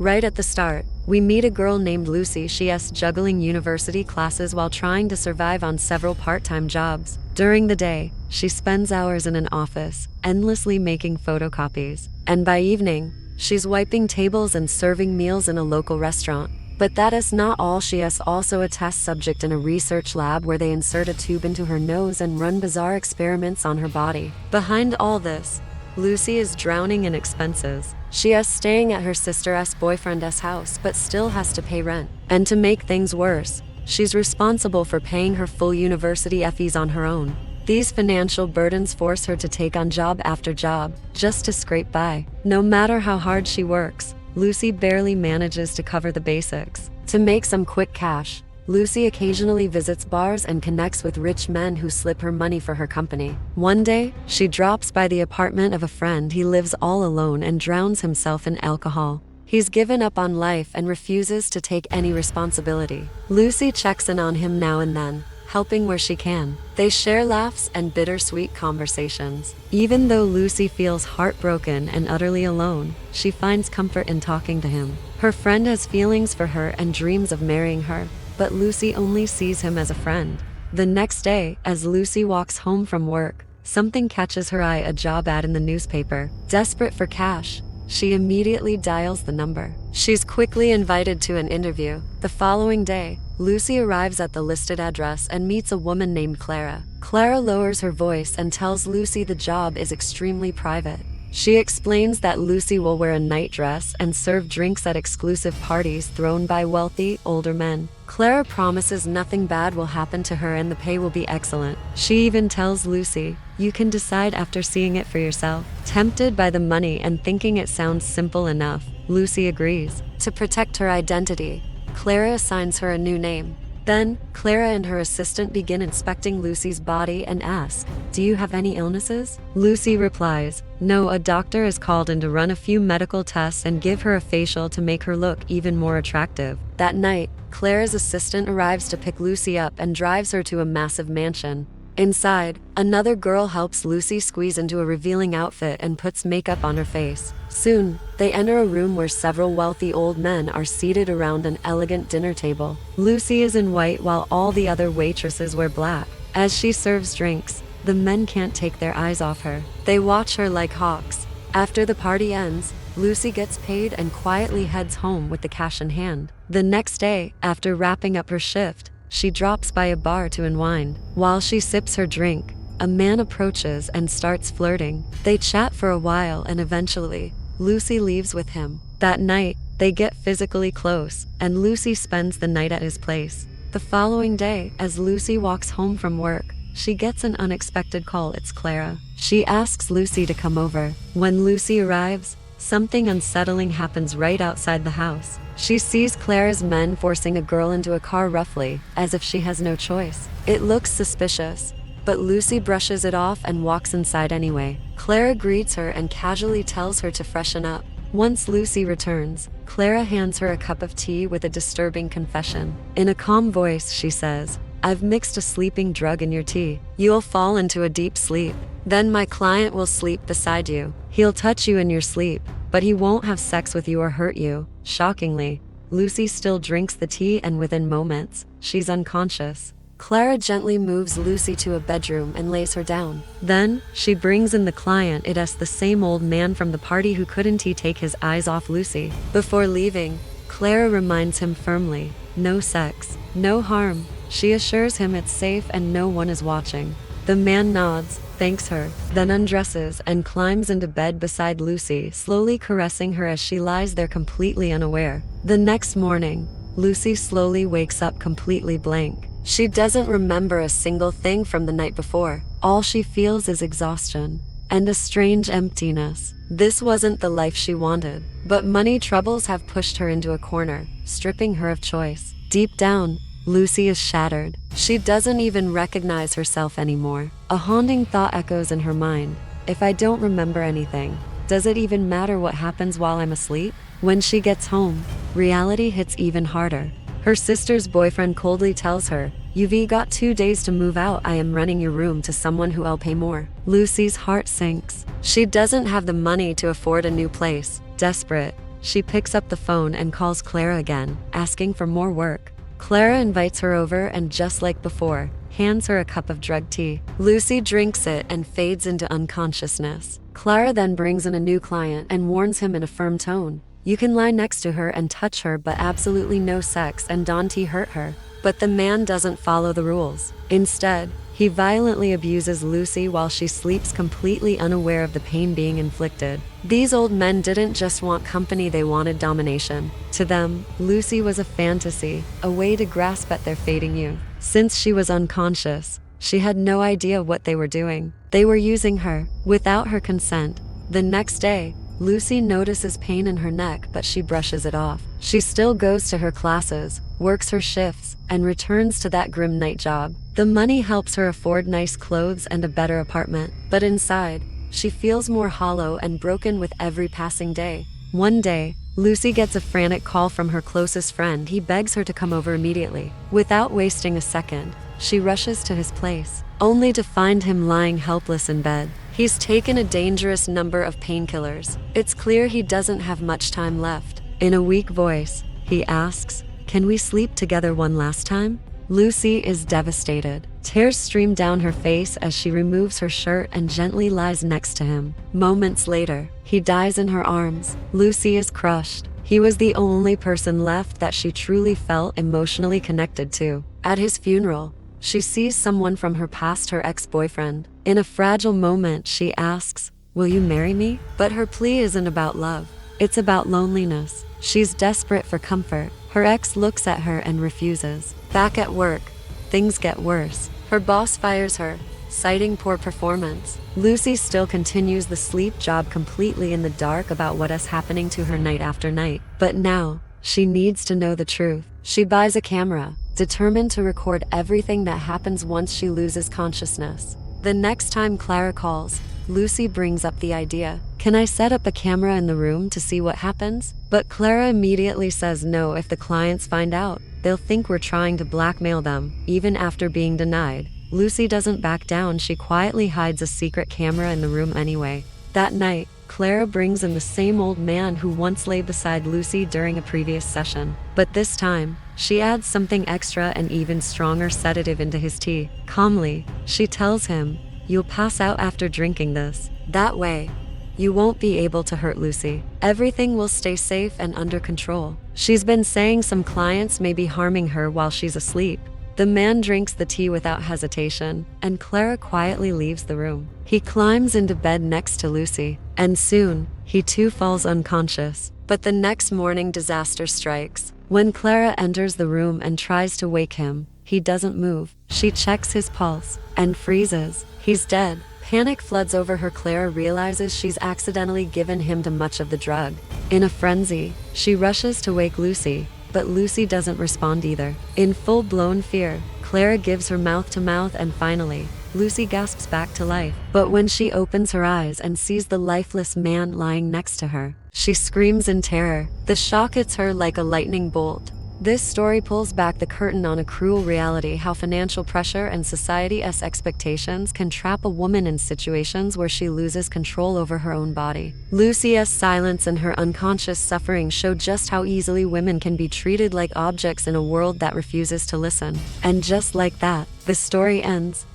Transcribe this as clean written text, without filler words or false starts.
Right at the start, we meet a girl named Lucy. She has juggling university classes while trying to survive on several part-time jobs. During the day, she spends hours in an office, endlessly making photocopies. And by evening, she's wiping tables and serving meals in a local restaurant. But that is not all. She is also a test subject in a research lab where they insert a tube into her nose and run bizarre experiments on her body. Behind all this, Lucy is drowning in expenses. She is staying at her sister's boyfriend's house but still has to pay rent. And to make things worse, she's responsible for paying her full university fees on her own. These financial burdens force her to take on job after job just to scrape by. No matter how hard she works, Lucy barely manages to cover the basics. To make some quick cash, Lucy occasionally visits bars and connects with rich men who slip her money for her company. One day, she drops by the apartment of a friend. He lives all alone and drowns himself in alcohol. He's given up on life and refuses to take any responsibility. Lucy checks in on him now and then, helping where she can. They share laughs and bittersweet conversations. Even though Lucy feels heartbroken and utterly alone, she finds comfort in talking to him. Her friend has feelings for her and dreams of marrying her, but Lucy only sees him as a friend. The next day, as Lucy walks home from work, something catches her eye: a job ad in the newspaper. Desperate for cash, she immediately dials the number. She's quickly invited to an interview. The following day, Lucy arrives at the listed address and meets a woman named Clara. Clara lowers her voice and tells Lucy the job is extremely private. She explains that Lucy will wear a night dress and serve drinks at exclusive parties thrown by wealthy, older men. Clara promises nothing bad will happen to her and the pay will be excellent. She even tells Lucy, "You can decide after seeing it for yourself." Tempted by the money and thinking it sounds simple enough, Lucy agrees. To protect her identity, Clara assigns her a new name. Then, Clara and her assistant begin inspecting Lucy's body and ask, "Do you have any illnesses?" Lucy replies, "No." A doctor is called in to run a few medical tests and give her a facial to make her look even more attractive. That night, Clara's assistant arrives to pick Lucy up and drives her to a massive mansion. Inside, another girl helps Lucy squeeze into a revealing outfit and puts makeup on her face. Soon, they enter a room where several wealthy old men are seated around an elegant dinner table. Lucy is in white while all the other waitresses wear black. As she serves drinks, the men can't take their eyes off her. They watch her like hawks. After the party ends, Lucy gets paid and quietly heads home with the cash in hand. The next day, after wrapping up her shift, she drops by a bar to unwind. While she sips her drink, a man approaches and starts flirting. They chat for a while and eventually, Lucy leaves with him. That night, they get physically close, and Lucy spends the night at his place. The following day, as Lucy walks home from work, she gets an unexpected call. It's Clara. She asks Lucy to come over. When Lucy arrives, something unsettling happens right outside the house. She sees Clara's men forcing a girl into a car roughly, as if she has no choice. It looks suspicious, but Lucy brushes it off and walks inside anyway. Clara greets her and casually tells her to freshen up. Once Lucy returns, Clara hands her a cup of tea with a disturbing confession. In a calm voice, she says, "I've mixed a sleeping drug in your tea. You'll fall into a deep sleep. Then my client will sleep beside you. He'll touch you in your sleep, but he won't have sex with you or hurt you." Shockingly, Lucy still drinks the tea and within moments, she's unconscious. Clara gently moves Lucy to a bedroom and lays her down. Then, she brings in the client. It is the same old man from the party who couldn't take his eyes off Lucy. Before leaving, Clara reminds him firmly, "No sex, no harm." She assures him it's safe and no one is watching. The man nods, thanks her, then undresses and climbs into bed beside Lucy, slowly caressing her as she lies there completely unaware. The next morning, Lucy slowly wakes up completely blank. She doesn't remember a single thing from the night before. All she feels is exhaustion and a strange emptiness. This wasn't the life she wanted, but money troubles have pushed her into a corner, stripping her of choice. Deep down, Lucy is shattered. She doesn't even recognize herself anymore. A haunting thought echoes in her mind. If I don't remember anything, does it even matter what happens while I'm asleep? When she gets home, reality hits even harder. Her sister's boyfriend coldly tells her, "You've got 2 days to move out. I am renting your room to someone who I'll pay more." Lucy's heart sinks. She doesn't have the money to afford a new place. Desperate, she picks up the phone and calls Clara again, asking for more work. Clara invites her over and, just like before, hands her a cup of drugged tea. Lucy drinks it and fades into unconsciousness. Clara then brings in a new client and warns him in a firm tone. You can lie next to her and touch her, but absolutely no sex, and don't hurt her. But the man doesn't follow the rules. Instead, he violently abuses Lucy while she sleeps, completely unaware of the pain being inflicted. These old men didn't just want company, they wanted domination. To them, Lucy was a fantasy, a way to grasp at their fading youth. Since she was unconscious, she had no idea what they were doing. They were using her, without her consent. The next day, Lucy notices pain in her neck, but she brushes it off. She still goes to her classes, works her shifts, and returns to that grim night job. The money helps her afford nice clothes and a better apartment, but inside, she feels more hollow and broken with every passing day. One day, Lucy gets a frantic call from her closest friend. He begs her to come over immediately. Without wasting a second, she rushes to his place, only to find him lying helpless in bed. He's taken a dangerous number of painkillers. It's clear he doesn't have much time left. In a weak voice, he asks, "Can we sleep together one last time?" Lucy is devastated. Tears stream down her face as she removes her shirt and gently lies next to him. Moments later, he dies in her arms. Lucy is crushed. He was the only person left that she truly felt emotionally connected to. At his funeral, she sees someone from her past, her ex-boyfriend. In a fragile moment, she asks, "Will you marry me?" But her plea isn't about love. It's about loneliness. She's desperate for comfort. Her ex looks at her and refuses. Back at work, things get worse. Her boss fires her, citing poor performance. Lucy still continues the sleep job, completely in the dark about what is happening to her night after night. But now, she needs to know the truth. She buys a camera, determined to record everything that happens once she loses consciousness. The next time Clara calls, Lucy brings up the idea. "Can I set up a camera in the room to see what happens?" But Clara immediately says no. If the clients find out, they'll think we're trying to blackmail them. Even after being denied, Lucy doesn't back down. She quietly hides a secret camera in the room anyway. That night, Clara brings in the same old man who once lay beside Lucy during a previous session. But this time, she adds something extra, an even stronger sedative into his tea. Calmly, she tells him, "You'll pass out after drinking this. That way, you won't be able to hurt Lucy. Everything will stay safe and under control." She's been saying some clients may be harming her while she's asleep. The man drinks the tea without hesitation, and Clara quietly leaves the room. He climbs into bed next to Lucy, and soon, he too falls unconscious. But the next morning, disaster strikes. When Clara enters the room and tries to wake him, he doesn't move. She checks his pulse and freezes. He's dead. Panic floods over her. Clara realizes she's accidentally given him too much of the drug. In a frenzy, she rushes to wake Lucy, but Lucy doesn't respond either. In full-blown fear, Clara gives her mouth to mouth, and finally, Lucy gasps back to life. But when she opens her eyes and sees the lifeless man lying next to her, she screams in terror. The shock hits her like a lightning bolt. This story pulls back the curtain on a cruel reality: how financial pressure and society's expectations can trap a woman in situations where she loses control over her own body. Lucy's silence and her unconscious suffering show just how easily women can be treated like objects in a world that refuses to listen. And just like that, the story ends.